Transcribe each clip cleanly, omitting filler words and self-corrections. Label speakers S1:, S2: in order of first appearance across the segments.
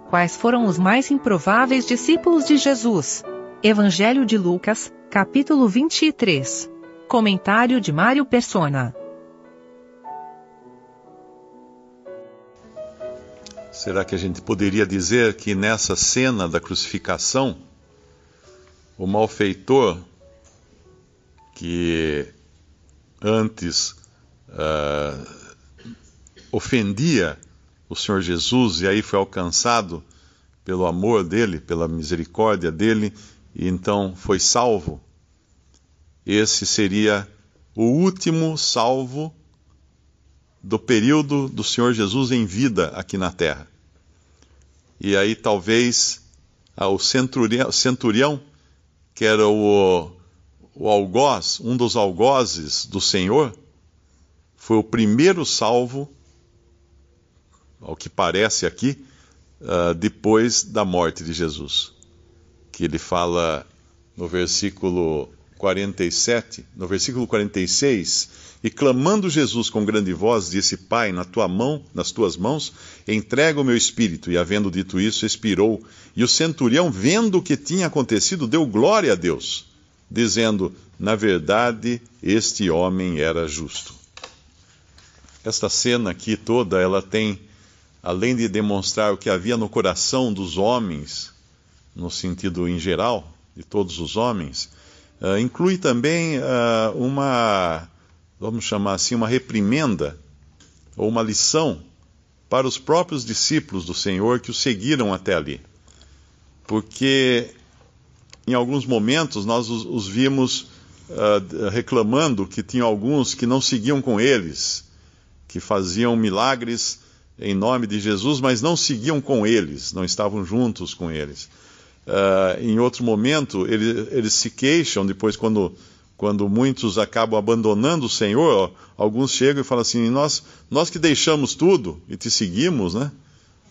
S1: Quais foram os mais improváveis discípulos de Jesus? Evangelho de Lucas, capítulo 23. Comentário de Mário Persona.
S2: Será que a gente poderia dizer que nessa cena da crucificação, o malfeitor que antes ofendia o Senhor Jesus e aí foi alcançado pelo amor dele, pela misericórdia dele, e então foi salvo, esse seria o último salvo do período do Senhor Jesus em vida aqui na terra. E aí talvez o centurião, que era o algoz, um dos algozes do Senhor, foi o primeiro salvo, ao que parece aqui, depois da morte de Jesus. Que ele fala no versículo 47, no versículo 46, e clamando Jesus com grande voz, disse: Pai, nas tuas mãos, entrega o meu espírito. E havendo dito isso, expirou. E o centurião, vendo o que tinha acontecido, deu glória a Deus, dizendo: na verdade, este homem era justo. Esta cena aqui toda, ela tem, além de demonstrar o que havia no coração dos homens, no sentido em geral, de todos os homens, inclui também vamos chamar assim, uma reprimenda, ou uma lição, para os próprios discípulos do Senhor que o seguiram até ali. Porque, em alguns momentos, nós os vimos reclamando que tinha alguns que não seguiam com eles, que faziam milagres em nome de Jesus, mas não seguiam com eles, não estavam juntos com eles. Em outro momento, eles se queixam, depois quando muitos acabam abandonando o Senhor, alguns chegam e falam assim: nós que deixamos tudo e te seguimos, né?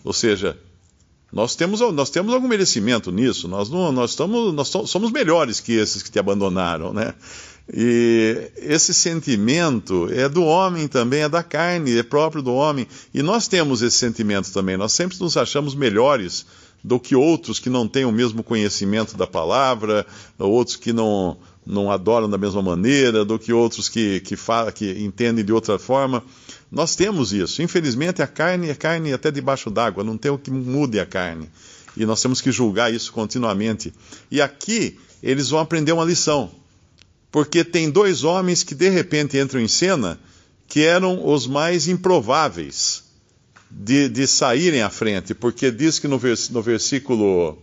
S2: Ou seja, nós temos algum merecimento nisso, nós somos melhores que esses que te abandonaram, né? E esse sentimento é do homem também, é da carne, é próprio do homem. E nós temos esse sentimento também, nós sempre nos achamos melhores do que outros que não têm o mesmo conhecimento da palavra, outros que não adoram da mesma maneira, do que outros que entendem de outra forma. Nós temos isso. Infelizmente, a carne é carne até debaixo d'água, não tem o que mude a carne. E nós temos que julgar isso continuamente. E aqui, eles vão aprender uma lição. Porque tem dois homens que de repente entram em cena, que eram os mais improváveis de saírem à frente. Porque diz que no versículo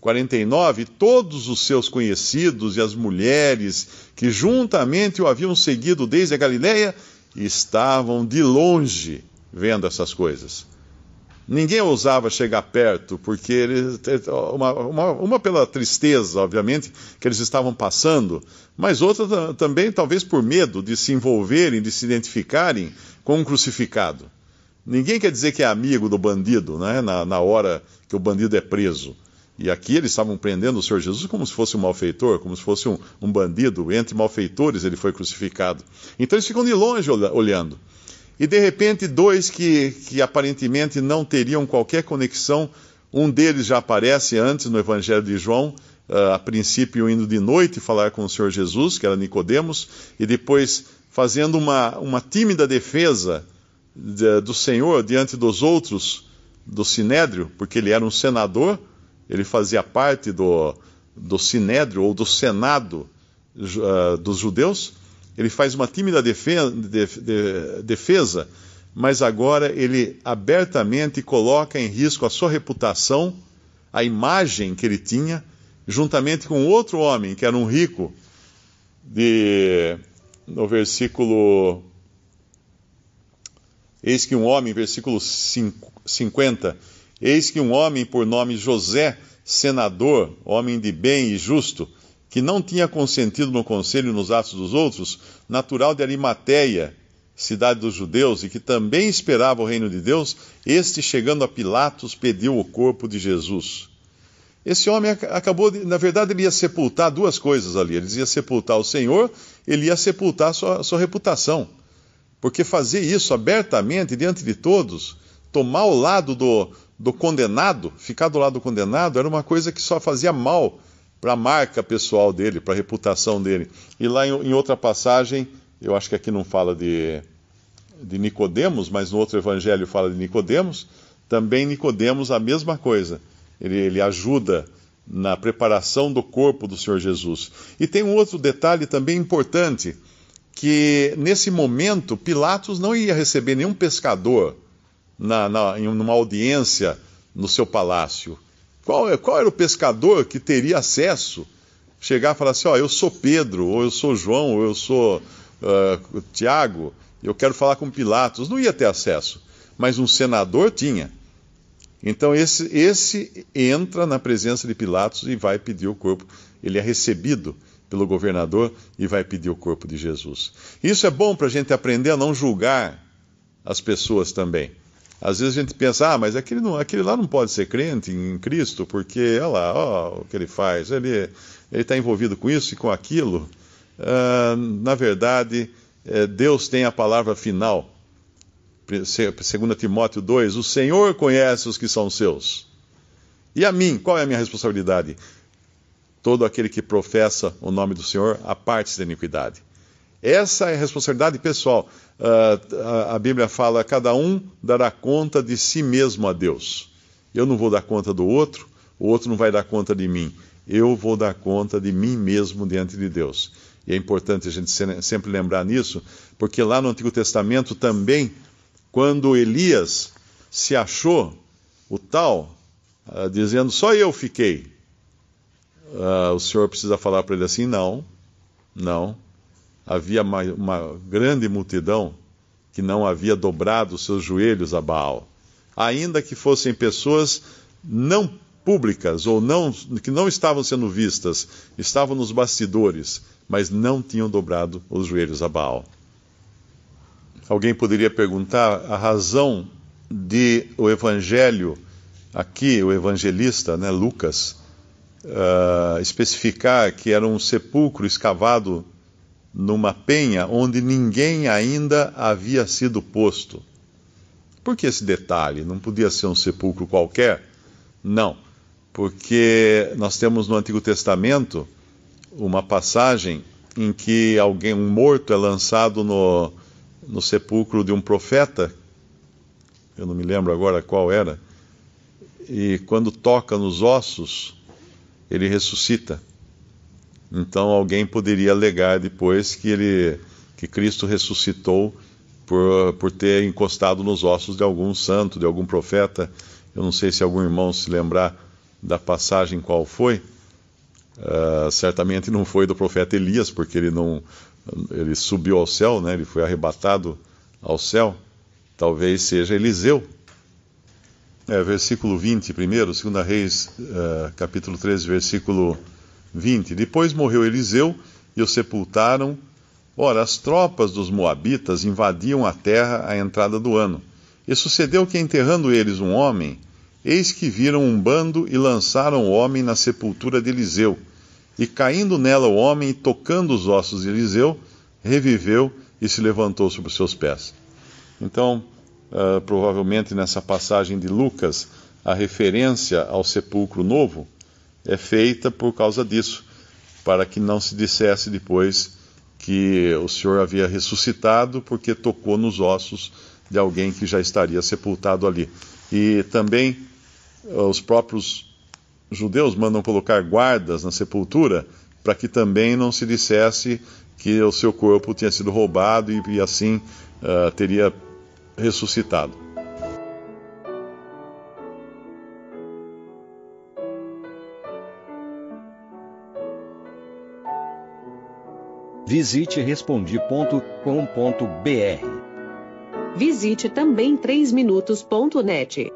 S2: 49, todos os seus conhecidos e as mulheres que juntamente o haviam seguido desde a Galileia, estavam de longe vendo essas coisas. Ninguém ousava chegar perto, porque uma pela tristeza, obviamente, que eles estavam passando, mas outra também, talvez por medo de se envolverem, de se identificarem com um crucificado. Ninguém quer dizer que é amigo do bandido, né, na hora que o bandido é preso. E aqui eles estavam prendendo o Senhor Jesus como se fosse um malfeitor, como se fosse um bandido. Entre malfeitores ele foi crucificado. Então eles ficam de longe olhando. E de repente, dois que aparentemente não teriam qualquer conexão, um deles já aparece antes no Evangelho de João, a princípio indo de noite falar com o Senhor Jesus, que era Nicodemos, e depois fazendo uma tímida defesa do Senhor diante dos outros do Sinédrio, porque ele era um senador, ele fazia parte do Sinédrio, ou do Senado dos judeus. Ele faz uma tímida defesa, mas agora ele abertamente coloca em risco a sua reputação, a imagem que ele tinha, juntamente com outro homem, que era um rico, no versículo... Eis que um homem, versículo 50, eis que um homem por nome José, senador, homem de bem e justo, que não tinha consentido no conselho e nos atos dos outros, natural de Arimateia, cidade dos judeus, e que também esperava o reino de Deus, este, chegando a Pilatos, pediu o corpo de Jesus. Esse homem acabou, na verdade, ele ia sepultar duas coisas ali. Ele ia sepultar o Senhor, ele ia sepultar a sua reputação. Porque fazer isso abertamente, diante de todos, tomar o lado do condenado, ficar do lado do condenado, era uma coisa que só fazia mal para a marca pessoal dele, para a reputação dele. E lá em outra passagem, eu acho que aqui não fala de Nicodemos, mas no outro evangelho fala de Nicodemos, também Nicodemos a mesma coisa. Ele ajuda na preparação do corpo do Senhor Jesus. E tem um outro detalhe também importante, que nesse momento Pilatos não ia receber nenhum pescador em uma audiência no seu palácio. Qual era o pescador que teria acesso? Chegar e falar assim, eu sou Pedro, ou eu sou João, ou eu sou Tiago, eu quero falar com Pilatos. Não ia ter acesso, mas um senador tinha. Então esse entra na presença de Pilatos e vai pedir o corpo. Ele é recebido pelo governador e vai pedir o corpo de Jesus. Isso é bom para a gente aprender a não julgar as pessoas também. Às vezes a gente pensa, mas aquele lá não pode ser crente em Cristo, porque, olha lá, o que ele faz, ele está envolvido com isso e com aquilo. Na verdade, Deus tem a palavra final. 2 Timóteo 2, o Senhor conhece os que são seus. E a mim, qual é a minha responsabilidade? Todo aquele que professa o nome do Senhor, aparte-se da iniquidade. Essa é a responsabilidade pessoal. A Bíblia fala, cada um dará conta de si mesmo a Deus. Eu não vou dar conta do outro, o outro não vai dar conta de mim. Eu vou dar conta de mim mesmo diante de Deus. E é importante a gente sempre lembrar nisso, porque lá no Antigo Testamento também, quando Elias se achou o tal, dizendo, só eu fiquei, o Senhor precisa falar para ele assim, não. Havia uma grande multidão que não havia dobrado os seus joelhos a Baal. Ainda que fossem pessoas não públicas, ou que não estavam sendo vistas, estavam nos bastidores, mas não tinham dobrado os joelhos a Baal. Alguém poderia perguntar a razão de o evangelho, aqui o evangelista, Lucas, especificar que era um sepulcro escavado numa penha onde ninguém ainda havia sido posto. Por que esse detalhe? Não podia ser um sepulcro qualquer? Não, porque nós temos no Antigo Testamento uma passagem em que um morto é lançado no sepulcro de um profeta, eu não me lembro agora qual era, e quando toca nos ossos, ele ressuscita. Então alguém poderia alegar depois que Cristo ressuscitou por ter encostado nos ossos de algum santo, de algum profeta. Eu não sei se algum irmão se lembrar da passagem qual foi. Certamente não foi do profeta Elias, porque ele subiu ao céu, ele foi arrebatado ao céu. Talvez seja Eliseu. Versículo 20 primeiro, 2 Reis, capítulo 13, versículo 20. Depois morreu Eliseu e o sepultaram. Ora, as tropas dos moabitas invadiam a terra à entrada do ano. E sucedeu que, enterrando eles um homem, eis que viram um bando e lançaram o homem na sepultura de Eliseu. E caindo nela o homem e tocando os ossos de Eliseu, reviveu e se levantou sobre os seus pés. Então, provavelmente nessa passagem de Lucas, a referência ao sepulcro novo é feita por causa disso, para que não se dissesse depois que o Senhor havia ressuscitado porque tocou nos ossos de alguém que já estaria sepultado ali. E também os próprios judeus mandam colocar guardas na sepultura para que também não se dissesse que o seu corpo tinha sido roubado e assim teria ressuscitado.
S3: Visite Respondi.com.br.
S4: Visite também 3minutos.net.